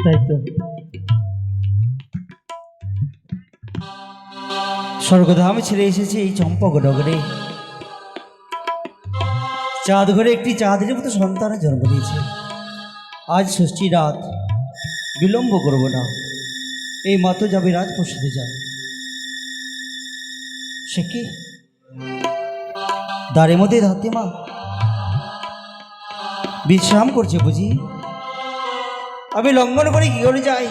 তাই তো স্বর্গধাম ছেড়ে এসেছি এই চম্পকনগরে। চাঁদ ঘরে একটি চাঁদের মতো সন্তানের জন্ম দিয়েছে। আজ ষষ্ঠী রাত, বিলম্ব করব না, এই মা তো যাবে রাজপ্রসাদে যান। সে কি দ্বারের মধ্যে ধাত্রীমা বিশ্রাম করছে বুঝি? আমি লঙ্ঘন করে কি করে যাই?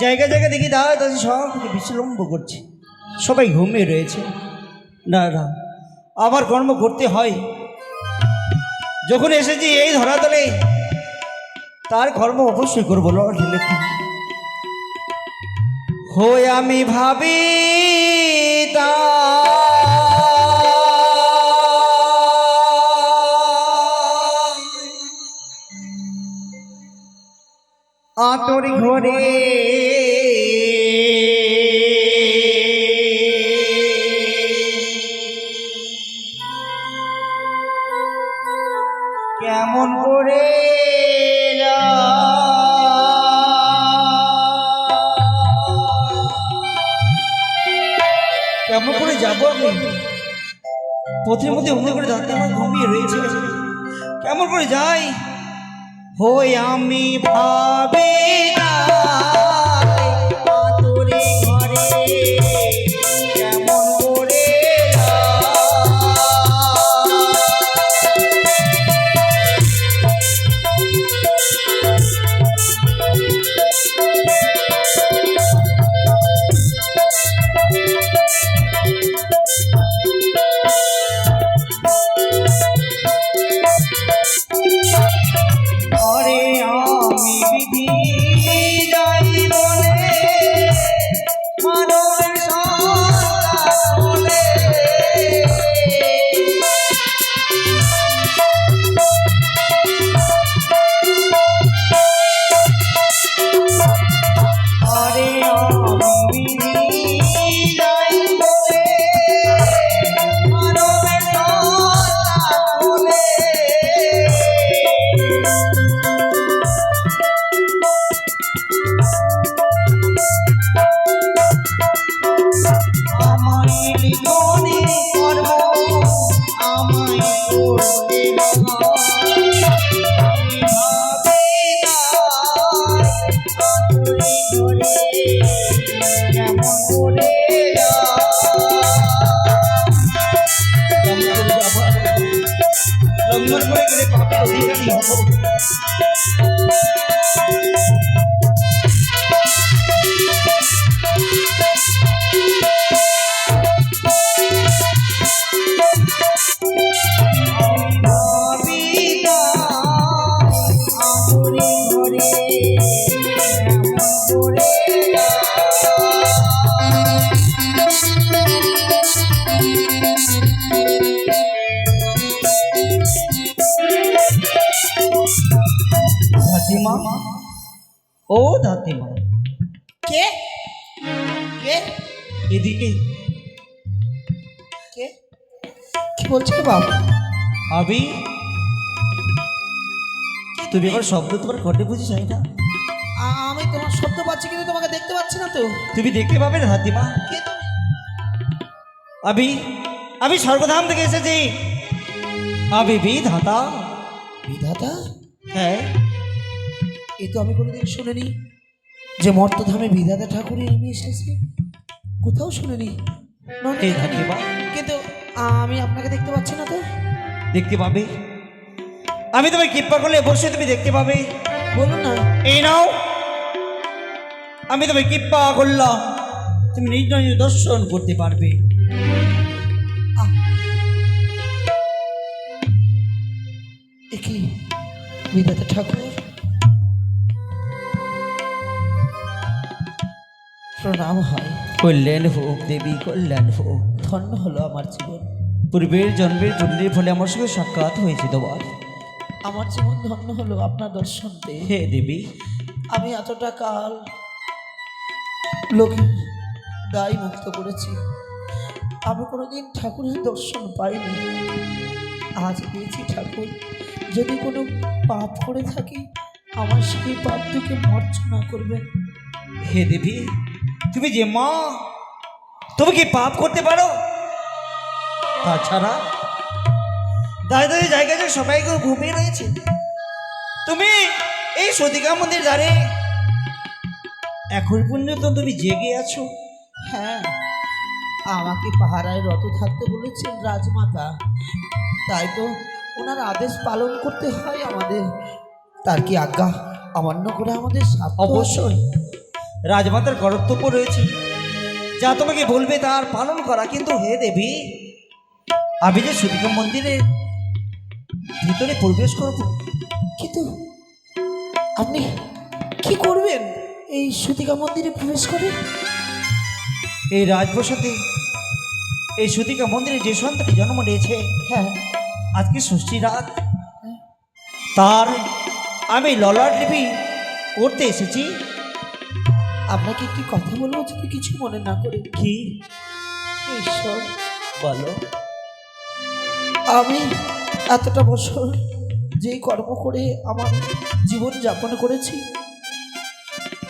জায়গা জায়গা দেখি দাঁড়া তাদের সব বিশ্লম্ব করছে, সবাই ঘুমিয়ে রয়েছে। না না, আমার কর্ম করতে হয়। যখন এসেছি এই ধরাতলে, তার কর্ম অবশ্যই করবো। লর্ড লেখুন হয়ে আমি ভাবি আতর ঘরে কেমন করে কেমন করে যাবো আমি? পথের মধ্যে অন্য করে যাতে আমার ঘুমিয়ে রয়েছে, কেমন করে যাই? হই আমি ভাবি কেমন করে ও ধাত্রীমা, কে কে এদিকে কে কি বলছো বাবা? আবি, তুমি এবার শব্দ তোমার ঘটে বুঝি চাই না? আমি তোমার শব্দ পাচ্ছি কিন্তু তোমাকে দেখতে পাচ্ছি না তো। তুমি দেখতে পাবে না ধাত্রীমা। কে তুমি? আবি, আমি স্বর্গধাম থেকে এসেছি। আবি বিধাতা। বিধাতা? হ্যাঁ, এ তো আমি কোনোদিন শুনিনি যে মর্তধামে বিধাতা ঠাকুরের নেমে এসেছে, কোথাও শুনিনি। এই ধাত্রীমা, কিন্তু আমি আপনাকে দেখতে পাচ্ছি না তো। দেখতে পাবে। আমি তোমায় কৃপা করলে অবশ্যই তুমি দেখতে পাবে। বলুন না। এই নাও, আমি তোমায় কৃপা করলাম, তুমি নিজ নিজ দর্শন করতে পারবে। এ কি বিধাতা ঠাকুর? প্রণাম হয়। কল্যাণ হোক দেবী, কল্যাণ হোক। ধন্য হলো আমার জীবন। পূর্বের জন্মের পুণ্যের ফলে আমার সঙ্গে সাক্ষাৎ হয়েছে তোমার। আমার জীবন ধন্য হলো আপনার দর্শন পেয়ে। হে দেবী, আমি এতটা কাল লোকের দায় মুক্ত করেছি, আমি কোনোদিন ঠাকুরের দর্শন পাইনি, আজ পেয়েছি ঠাকুর। যদি কোনো পাপ করে থাকি আমার সেই পাপটিকে মর্জনা করবেন। হে দেবী, তুমি যে মা, তুমি কি পাপ করতে পারো? তাছাড়া দাঁড়িয়ে জায়গায় যে সবাইকে ঘুমিয়ে রয়েছে, তুমি এই সতিকা মন্দির ধারে এখন পর্যন্ত তুমি জেগে আছো। হ্যাঁ, আমাকে পাহারায় রত থাকতে বলেছেন রাজমাতা, তাই তো ওনার আদেশ পালন করতে হয় আমাদের। তার কি আজ্ঞা অমান্য করে আমাদের অবশ্যই রাজমাতার কর্তব্য রয়েছে, যা তোমাকে বলবে তার পালন করা। কিন্তু হে দেবী, আমি যে সতিকা মন্দিরের ভিতরে প্রবেশ করব, কিন্তু আপনি কি করবেন এই সতিকা মন্দিরে প্রবেশ করে? এই রাজপ্রসাদে এই সতিকা মন্দিরে যে সন্তানটি জন্ম নিয়েছে, হ্যাঁ, আজকে ষষ্ঠী রাত, তার আমি ললাট লিপি করতে এসেছি। আপনাকে একটি কথা বলবো, যদি কিছু মনে না করে। কি? ঈশ্বর, বলো। আমি এতটা বছর যেই কর্ম করে আমার জীবন যাপন করেছি,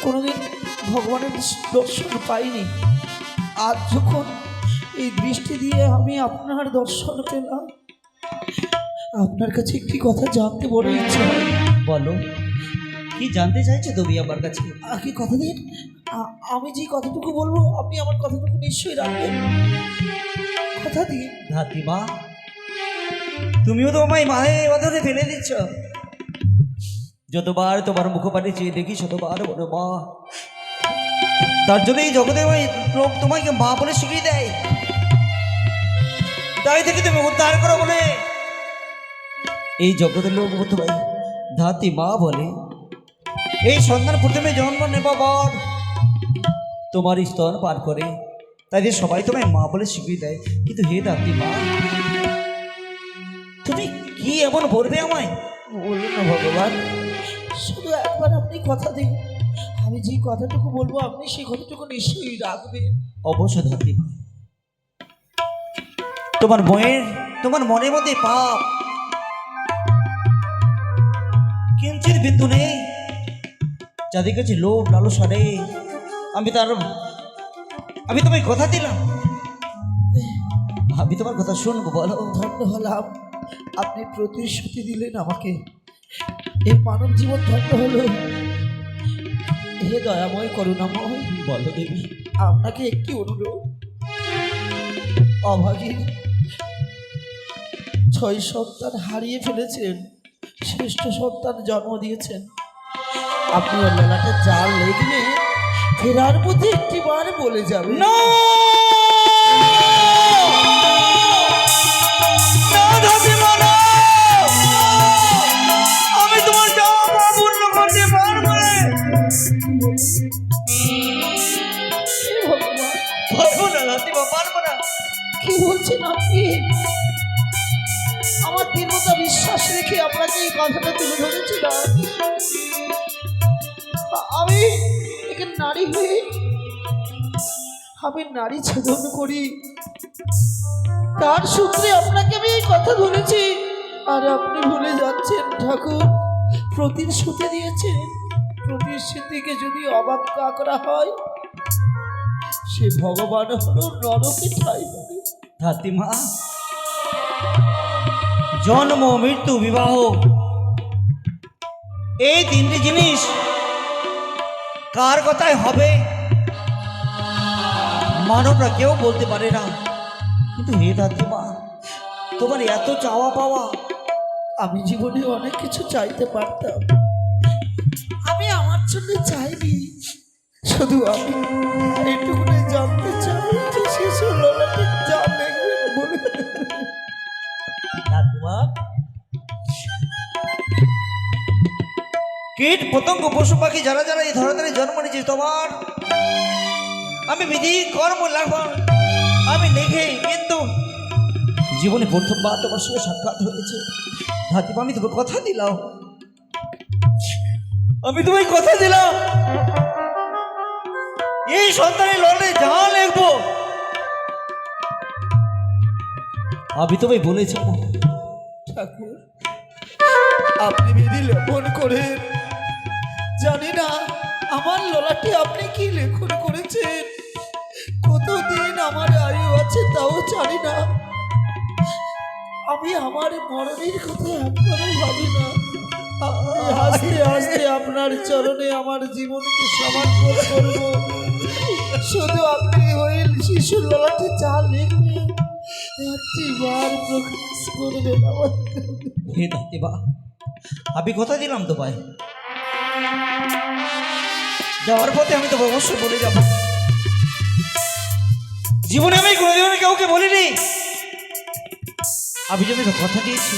কোনোদিন ভগবানের দর্শন পাইনি। আজ যখন এই দৃষ্টি দিয়ে আমি আপনার দর্শন পেলাম, আপনার কাছে একটি কথা জানতে বড় ইচ্ছে হয়। বলো, কি জানতে চাইছো তুমি আমার কাছে? কি কথা দিন, আমি যে কথাটুকু বলবো আপনি আমার কথাটুকু নিশ্চয়ই রাখবেন। কথা দিন। ধাত্রীমা, তুমিও তো আমায় মায়ে বাঁধনে ফেলে দিচ্ছ। যতবার তোমার মুখপানে চেয়ে দেখি শতবার বলো মা। তার জন্য এই জগতে লোক তোমাকে মা বলে শিখিয়ে দেয়, তাই থেকে তুমি উদ্ধার করো বলে এই জগতের লোক তোমায় ধাত্রী মা বলে। এই সন্তান প্রথমে জন্ম নেবার পর তোমার স্তন পার করে, তাই যে সবাই তোমায় মা বলে শিখিয়ে দেয়। কিন্তু হে ধাত্রী মা, তুমি কি এমন বলবে আমায়? বলুন না ভগবান, শুধু একবার আপনি কথা দিন, আমি যে কথাটুকু বলবো আপনি সেই কথাটুকু নিশ্চয়ই রাখবেন। অবশ্যই ধাত্রী মা, তোমার মনের মধ্যে পাপ কিঞ্চিত বিন্দু নেই, যাদের কাছে লোভ লালসা নেই। আমি তোমায় কথা দিলাম, আমি তোমার কথা শুনবো। বলো। ধন্য হলাম, আপনি প্রতিশ্রুতি দিলেন আমাকে, এই মানব জীবন ধন্য হলো। হে দয়াময় করুণাময়, বলো দেবী। আপনাকে একটি অনুরোধ। অভাগীর 6 সন্তান হারিয়ে ফেলেছেন, শ্রেষ্ঠ সন্তান জন্ম দিয়েছেন। আপনি ওর ললাটে জাল লেগলে ফেরার পথে একটি বার বলে যাবেন। না, না ধাত্রীমা, না। আমি তোমার যাওয়া পূর্ণ করতে পারবো না। হে ভগবান, পারবো না ধাত্রীমা, পারবো না। কি বলছেন আপনি? আমার দৃঢ়তা বিশ্বাস রেখে আপনাকে এই কথাটা তুলে ধরেছিলাম। আমি একে নারী হয়ে আমি নারী ছেদন করি, তার সূত্রে আপনাকে আমি এই কথা ধরেছি। আর আপনি ভুলে যাচ্ছেন ঠাকুর, প্রতিশ্রুতি দিয়েছেন, প্রতিশ্রুতিকে যদি অবাক্যা করা হয় সে ভগবান হলো নরকে ঠাই পাবে। ধাত্রীমা, জন্ম, মৃত্যু, বিবাহ, এই 3টি জিনিস কার কথায় হবে মানবরা কেউ বলতে পারে না। কিন্তু হে ধাত্রীমা, তোমার এত চাওয়া পাওয়া। আমি জীবনে অনেক কিছু চাইতে পারতাম, আমি আমার জন্য চাইনি, শুধু আমি এইটুকুনে জানতে চাই যে শিশু ললাটে যা দেখবে বলে। ধাত্রীমা, কীট পতঙ্গ পশু পাখি যারা যারা এই ধরাধারে জন্ম নিয়েছে, তোমার আমি বিধি কর্ম লাগব আমি লিখে, কিন্তু জীবনে প্রথমবার তোমার সঙ্গে সাক্ষাৎ হয়েছে। ধাত্রীমা, আমি তোমার কথা দিলাম, আমি তোমায় কথা দিলাম, এই সন্তানের লড়ে যা লিখবো আমি তোমায় বলেছি। ঠাকুর, আপনি বিধি লঙ্ঘন করে জানি না আমার ললাটে আপনি কি লেখন করেছেন, কতদিন আমার আয়ু আছে তাও জানি না। আমি আমার মরণের কথা একবারও ভাবি না। হাসতে হাসতে আপনার চরণে আমার জীবনকে সমর্পণ করব। শুধু আপনি ওই শিশুর ললাটে যা লিখবেন একটিবার প্রকাশ করবেন আমার। হে দাদিবা, আমি কথা দিলাম তো ভাই, যাওয়ার পথে আমি তো অবশ্যই বলে যাব। জীবনে আমি কোনোদিন কাউকে বলিনি, আমি যদি তো কথা দিয়েছি,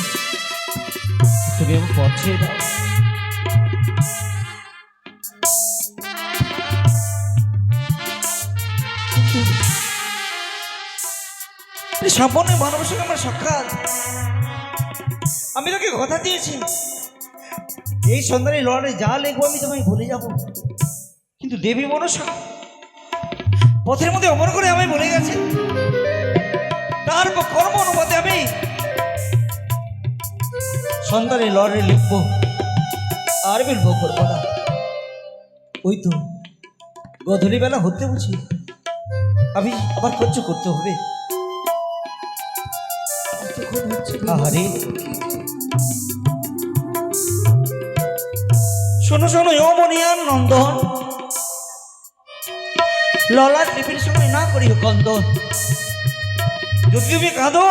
তুমি আমার পথ ছেড়ে দাও। সম্পূর্ণ মানবের সঙ্গে আমার সাক্ষাৎ, আমি তোকে কথা দিয়েছি এই সন্ধ্যায় লড়াই যা লিখবো আমি তোমায় ভুলে যাব। কিন্তু দেবী মনসা পথের মধ্যে অমর করে আমায় বলে গেছে, তার কর্ম অনুপাতে আমি সন্ধ্যায় লড়াই লিখবো আর বিলব করবো না। ওই তো গধূলি বেলা হতে বুঝি আমি আবার সহ্য করতে হবে। আহারে শোনো শোনো যৌবনিয়ান নন্দন, ললার লিপির সময় না করি কন্দন। যদি তুমি কাঁদো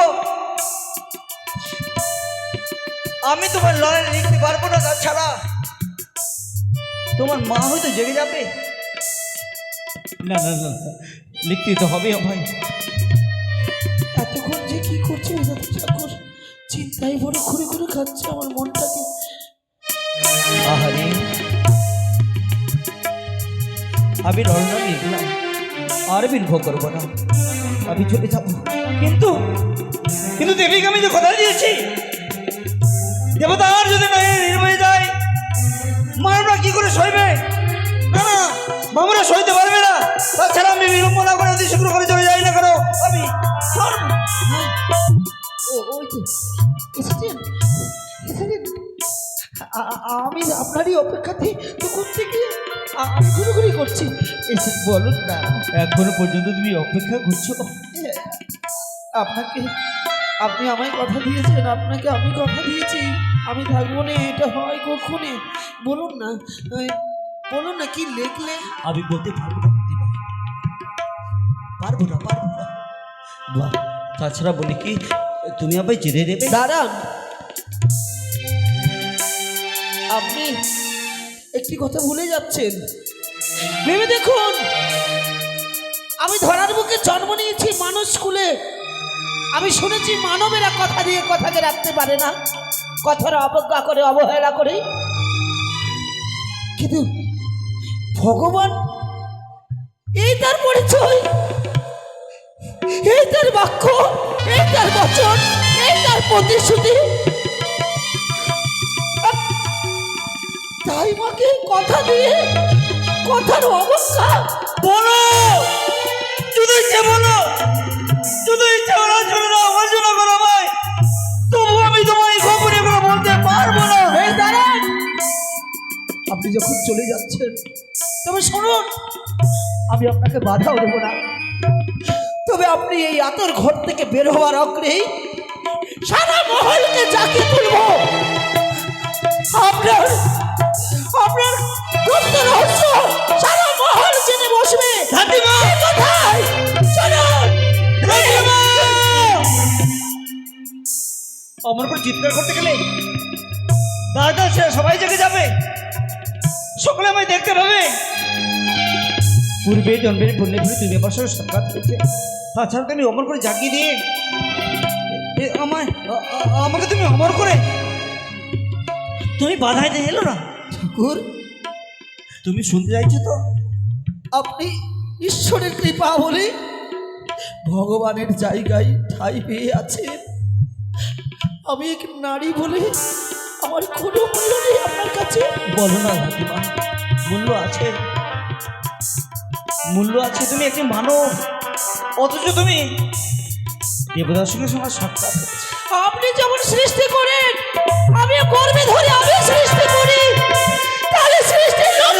আমি তোমার লড়াই লিখতে পারবো না, তাছাড়া তোমার মা হয়তো জেগে যাবে। না না না, লিখতে তো হবে ভাই। এতক্ষণ যে কি করছে ঠাকুর, চিন্তায় বড় ঘুরে ঘুরে খাচ্ছে আমার মনটাকে। আহারে আমি লড়না লিখলাম আর বিলভ করবো না, আমি চলে যাবো। কিন্তু কিন্তু দেবীকে আমি যে কথা দিয়েছি, দেবতা আর যদি নির্ময়ে যায় মারা কি করে সইবে? না না, মামরা সইতে পারবে না। তাছাড়া আমি বিলম্ব না করে অতি শুক্র করে চলে যাই না কেন আমি। ওই যে এসেছেন এসেছেন, আমি আপনারই অপেক্ষাতে তখন থেকে আমি ঘুরঘুরি করছি। এসে বলুন না, এখনো পর্যন্ত তুমি অপেক্ষা করছো? আপনাকে আপনি আমায় কথা দিয়েছেন, আপনাকে আমি কথা দিয়েছি আমি থাকবো না, এটা হয় কখনে? বলুন না, বলুন না কি লিখলেন। আমি বলতে পারবো না দিবা, পারবো না পারবো না। বাহ, তাছাড়া বলি কি তুমি আবার যেতে দেবে? দাঁড়ান, আপনি একটি কথা ভুলে যাচ্ছেন। ভেবে দেখুন, আমি ধরার বুকে জন্ম নিয়েছি মানুষ কুলে। আমি শুনেছি মানবেরা কথা দিয়ে কথাকে রাখতে পারে না, কথার অবজ্ঞা করে অবহেলা করে। কিন্তু ভগবান এই তার পরিচয়, এই তার বাক্য, এই তার বচন, এই তার প্রতিশ্রুতি। তাই মাকে কথা দিয়ে কথার অবস্থা বলো, শুধু ইচ্ছে বলো, শুধু ইচ্ছে বলো, ছোট না অর্জনা করো ভাই, তবু আমি তোমায় খবরে করে বলতে পারবো না। এই দাঁড়ান, আপনি যখন চলে যাচ্ছেন তবে শুনুন, আমি আপনাকে বাধাও দেবো না। তবে আপনি এই আতর ঘর থেকে বের হওয়ার অগ্রেই সারা মহলকে জাগিয়ে তুলব। আপনার আপনার গুপ্ত রহস্য সারা মহল জেনে বসবে। দাদিমা কোথায়? চলুন। দাদিমা, আমার উপর চিৎকার করতে গেলে দাদা সে সবাই জেগে যাবে, সকলে আমায় দেখতে পাবে। পূর্বে জন্মের পুণ্যে ফিরে তুমি আমার সঙ্গে সাক্ষাৎ হয়েছে, তাছাড়া তুমি অমর করে জাগিয়ে দিয়ে আমাকে তুমি অমর করে তুমি বাধাই দিয়ে এলো না। ঠাকুর, তুমি শুনতে চাইছো তো? আপনি ঈশ্বরের কৃপা বলে ভগবানের জায়গায় ঠাঁই পেয়ে আছেন। আমি এক নারী বলে আমার কোনো মূল্য নেই আপনার কাছে। বলো না দাদিমা, মূল্য আছে, মূল্য আছে। তুমি একজন মানব, অথচ তুমি দেবদার সঙ্গে আমার সাক্ষাৎ হয়েছে। আপনি যেমন সৃষ্টি করেন, আমি গর্বে ধরে আমি সৃষ্টি করি, তাহলে সৃষ্টির লোক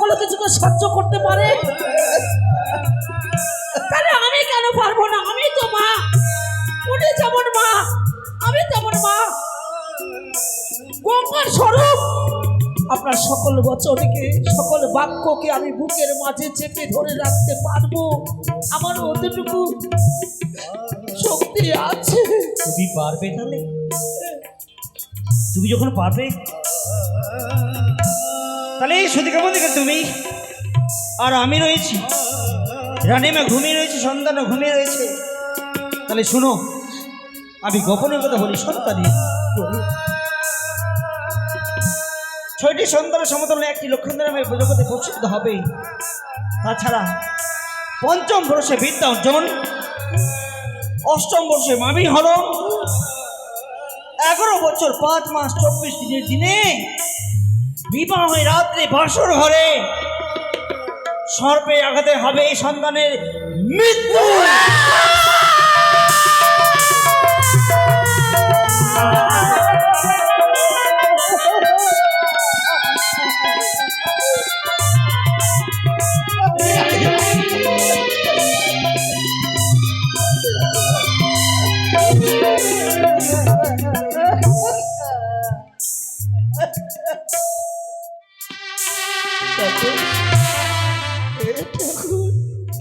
সকল কিছুকে সহ্য করতে পারে, তাহলে আমি কেন পারবো না? আমি তো মা, উনি যেমন মা আমি তেমন মা। গঙ্গার স্বরূপ আপনার সকল বচনকে, সকল বাক্যকে আমি বুকের মাঝে চেপে ধরে রাখতে পারবো, আমার অতটুকু শক্তি আছে। তুমি পারবে? তাহলে তুমি যখন পারবে, তাহলে এই সতীকা মন্দিরে তুমি আর আমি রয়েছি, রানীমা ঘুমিয়ে রয়েছে, সন্তানও ঘুমিয়ে রয়েছে। তাহলে শুনো, আমি গোপনের কথা বলি। সন্তানই 6টি সন্তানের সমতুল্য একটি লক্ষণ নামে জগতে প্রসিদ্ধ হবে। তাছাড়া 5ম বর্ষে বিদ্যা অর্জন, 8ম বর্ষে মামি হরণ, 11 বছর 5 মাস 24 দিনের দিনে বিবাহ হয়ে রাত্রে বাসর ঘরে সর্পে আঘাতে হবে এই সন্তানের মৃত্যু।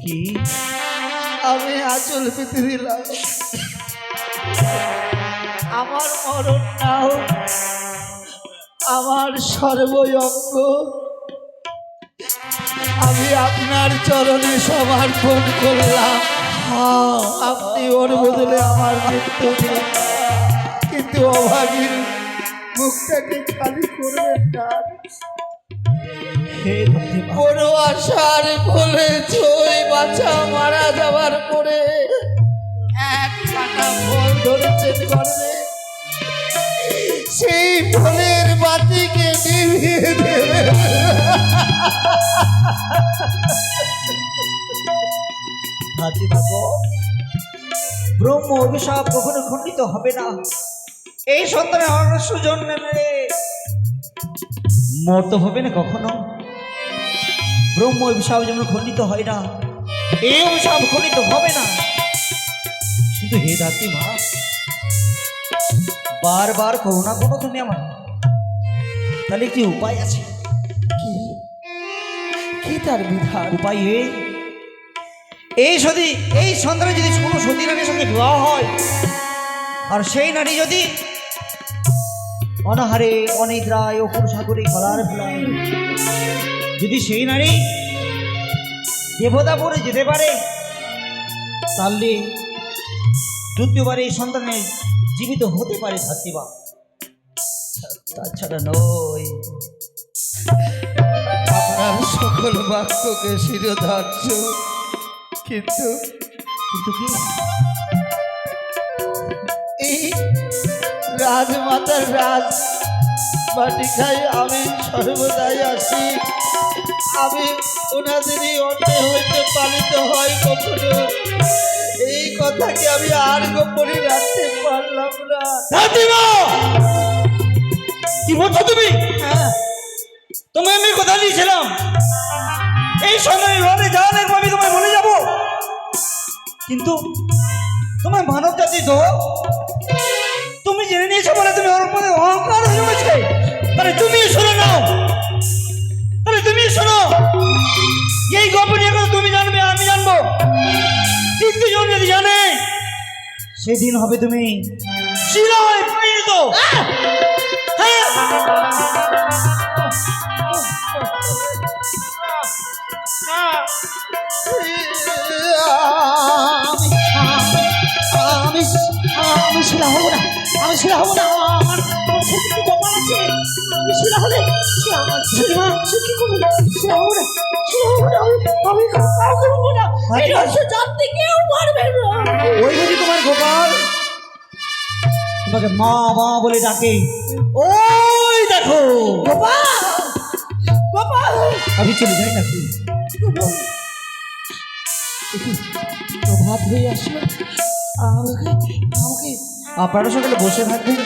কি আমি আঁচল পেতে দিলাম, আমার মরণ না হোক, আমার সর্বঙ্গ আমি আপনার চরণে সমর্পণ করলাম। আপনি ওর বদলে আমার মৃত্যু দিলেন, কিন্তু অভাগীর মুখটাকে খালি করবেন না। কোনো আশার ফলে ছই বাচ্চা মারা যাওয়ার পরে এক কাটা ফল ধরেছেন গর্বে, সেই ফলের বাতিকে নিভিয়ে দেবে। ব্রহ্ম অভিশাপ কখনো খণ্ডিত হবে না। এই সন্তানের অনস্য জন্মে মেরে মরতে হবে না কখনো। ব্রহ্ম অভিশাপ যেমন খণ্ডিত হয় না, এই অভিশাপ খণ্ডিত হবে না। কিন্তু হে ধাত্রী মা, বারবার করুণা করো তুমি আমার। তাহলে কি উপায় আছে? কি তার বিধান? উপায় এই সন্তানের যদি কোনো সতী নারীর সঙ্গে বিবাহ হয়, আর সেই নারী যদি অনাহারে অনিদ্রায় অকুর সাগরে গলার ফেলায়, যদি সেই নারী দেবতাপুরে যেতে পারে, তাহলে দ্বিতীয়বার এই সন্তানের জীবিত হতে পারে ধাত্রীবা। তাছাড়া নয়। আপনার সকল বাক্যকে শিরোধার্য, কিন্তু কি এই রাজমাতার রাজ বাটিকায় আমি সর্বদাই আসি, আমি ওনাদেরই অন্যায় হইতে পালিত হয় কখনো। এই কথাকে আমি আর গোপনে রাখতে পারলাম না। কি বলছো তুমি? হ্যাঁ, তোমায় আমি কথা দিয়েছিলাম এই সময় রোদে যাওয়ার আমি তোমায় বলে যাব, কিন্তু তোমার মানব জাতি তো তুমি জেনে নিয়েছো বলে তুমি ওর উপরে অহংকার হয়ে গেছে। তাহলে তুমি শোনো নাও, তাহলে তুমি শোনো, এই গোপনীয় কথা তুমি জানবে, আমি জানবো। তৃতীয় জন যদি জানে, সেদিন হবে তুমি শিলায় পরিণত। হ্যাঁ, আমি শিলা হবো না, আমি শিলা হবো না। আমার সত্যি কপাল আছে, আমি শিলা হলে সে আমার শিলা কি করবো? শিলা হবো না, শিলা হবো না, আমি কাউকে হবো না। এই রহস্য জানতে কেউ পারবে না। ওই বুঝি তোমার গোপাল তোমাকে মা মা বলে ডাকে। ওই দেখো গোপাল, গোপাল, আমি চলে যাই নাকি? প্রভাত হয়ে আসলো, আমাকে আপনারা সকালে বসে থাকবেন,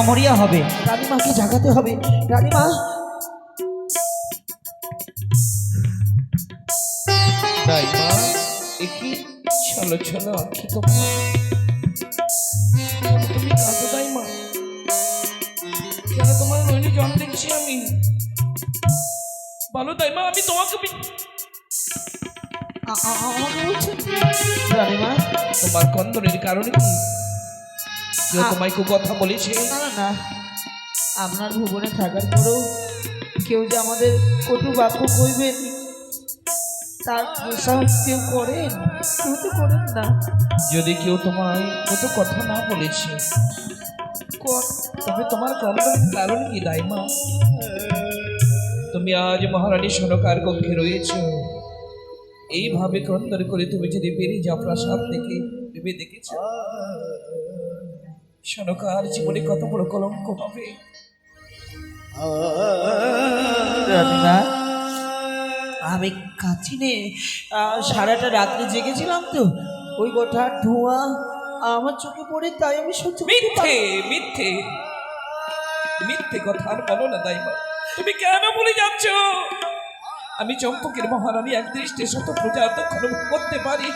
মরিয়া হবে। রানীমাকে জাগাতে হবে। রানীমা, আলোচনা আঁকিত তুমি কাঁদো তাই মা, কেন তোমার নইলে জল দেখছি আমি, বলো তাই মা, আমি তোমাকে আমাকে বলছেন রানীমা? তোমার কন্দনের কারণে কি কেউ তোমায় খুব কথা বলেছে? না না না, আপনার ভুবনে থাকার পরেও কেউ যে আমাদের কটু বাক্য কইবেন তার দুঃসাহস কেউ করেন? কেউ তো করেন না। যদি কেউ তোমায় কত কথা না বলেছে, তবে তোমার কন্দনের কারণ কি দাইমা? তুমি আজ মহারানী সনকার কক্ষে রয়েছ, এইভাবে ক্রন্দন করে তুমি যদি বেরিয়ে যাও প্রাসাদ থেকে, ভেবে দেখেছ সনকার জীবনে কত বড় কলঙ্ক হবে? রানীমা, আমি কাচিনে সারাটা রাত্রে জেগেছিলাম তো, ওই গোটার ধোঁয়া আমার চোখে পড়ে, তাই আমি সহ্য করতে মিথ্যে মিথ্যে মিথ্যে কথা আর বলো না দাইমা, তুমি কেন ভুলে যাচ্ছ? আমি চম্পকের মহারানী এক দৃষ্টে শত প্রজা করতে পারি,